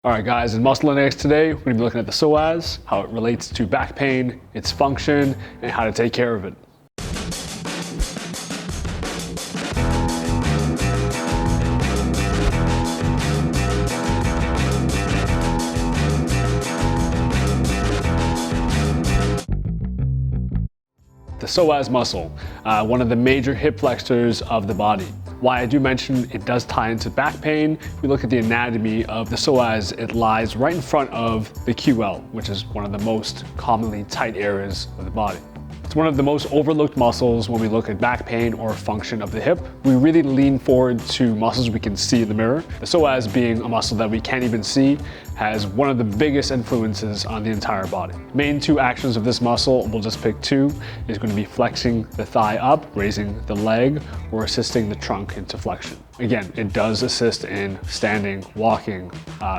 All right, guys, in Muscle Analytics today, we're going to be looking at the psoas, how it relates to back pain, its function, and how to take care of it. The psoas muscle, one of the major hip flexors of the body. Why I do mention it does tie into back pain, we look at the anatomy of the psoas. It lies right in front of the 𝘃𝗲𝗄𝗃, which is one of the most commonly tight areas of the body. It's one of the most overlooked muscles when we look at back pain or function of the hip. We really lean forward to muscles we can see in the mirror. The psoas, being a muscle that we can't even see, has one of the biggest influences on the entire body. Main two actions of this muscle, we'll just pick two, is going to be flexing the thigh up, raising the leg, or assisting the trunk into flexion. Again, it does assist in standing, walking,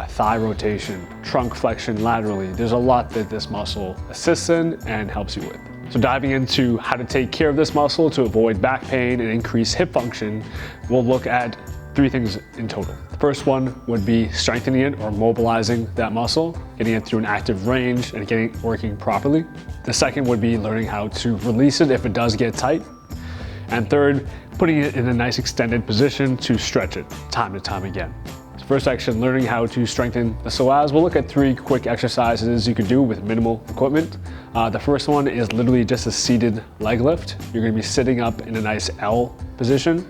thigh rotation, trunk flexion laterally. There's a lot that this muscle assists in and helps you with. So diving into how to take care of this muscle to avoid back pain and increase hip function, we'll look at three things in total. The first one would be strengthening it or mobilizing that muscle, getting it through an active range and getting it working properly. The second would be learning how to release it if it does get tight. And third, putting it in a nice extended position to stretch it time to time again. First section, learning how to strengthen the psoas. We'll look at three quick exercises you can do with minimal equipment. The first one is literally just a seated leg lift. You're going to be sitting up in a nice L position.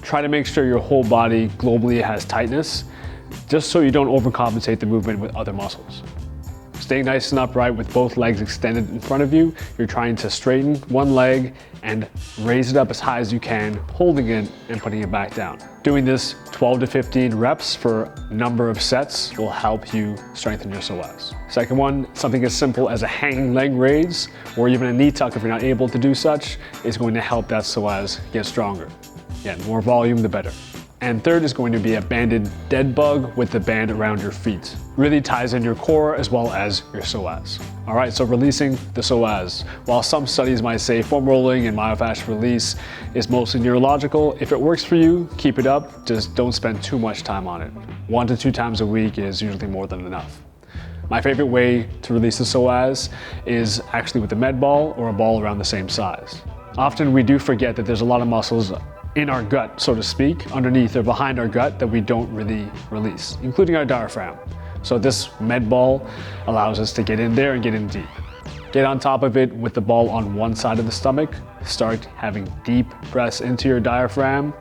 Try to make sure your whole body globally has tightness, just so you don't overcompensate the movement with other muscles. Staying nice and upright with both legs extended in front of you, you're trying to straighten one leg and raise it up as high as you can, holding it and putting it back down. Doing this 12 to 15 reps for a number of sets will help you strengthen your psoas. Second one, something as simple as a hanging leg raise or even a knee tuck if you're not able to do such, is going to help that psoas get stronger. Again, more volume, the better. And third is going to be a banded dead bug with the band around your feet. Really ties in your core as well as your psoas. All right, so releasing the psoas. While some studies might say foam rolling and myofascial release is mostly neurological, if it works for you, keep it up. Just don't spend too much time on it. 1 to 2 times a week is usually more than enough. My favorite way to release the psoas is actually with a med ball or a ball around the same size. Often we do forget that there's a lot of muscles in our gut, so to speak, underneath or behind our gut that we don't really release, including our diaphragm. So this med ball allows us to get in there and get in deep. Get on top of it with the ball on one side of the stomach. Start having deep breaths into your diaphragm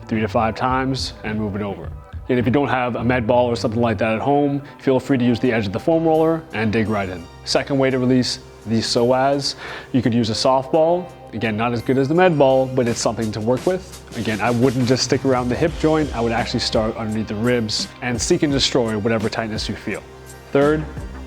3 to 5 times and move it over. And if you don't have a med ball or something like that at home, feel free to use the edge of the foam roller and dig right in. Second way to release the psoas, you could use a softball. Again, not as good as the med ball, but it's something to work with. Again, I wouldn't just stick around the hip joint. I would actually start underneath the ribs and seek and destroy whatever tightness you feel. Third,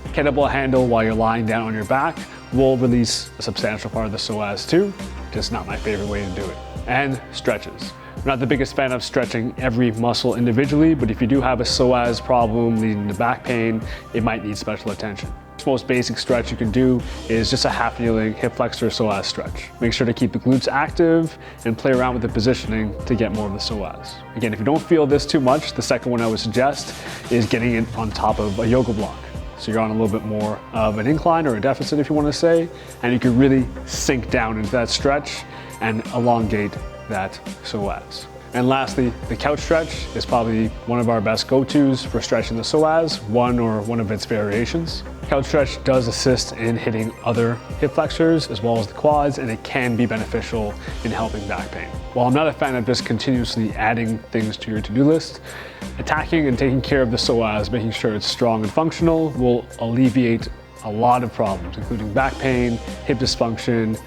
kettlebell handle while you're lying down on your back will release a substantial part of the psoas too. Just not my favorite way to do it. And stretches. I'm not the biggest fan of stretching every muscle individually, but if you do have a psoas problem leading to back pain, it might need special attention. The most basic stretch you can do is just a half kneeling hip flexor psoas stretch. Make sure to keep the glutes active and play around with the positioning to get more of the psoas. Again, if you don't feel this too much, the second one I would suggest is getting it on top of a yoga block. So you're on a little bit more of an incline or a deficit if you want to say, and you can really sink down into that stretch and elongate that psoas. And lastly, the couch stretch is probably one of our best go-tos for stretching the psoas, one of its variations. Couch stretch does assist in hitting other hip flexors as well as the quads, and it can be beneficial in helping back pain. While I'm not a fan of just continuously adding things to your to-do list, attacking and taking care of the psoas, making sure it's strong and functional, will alleviate a lot of problems, including back pain, hip dysfunction.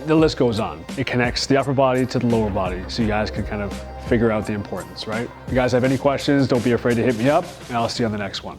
The list goes on. It connects the upper body to the lower body, so you guys can kind of figure out the importance, right? If you guys have any questions, don't be afraid to hit me up, and I'll see you on the next one.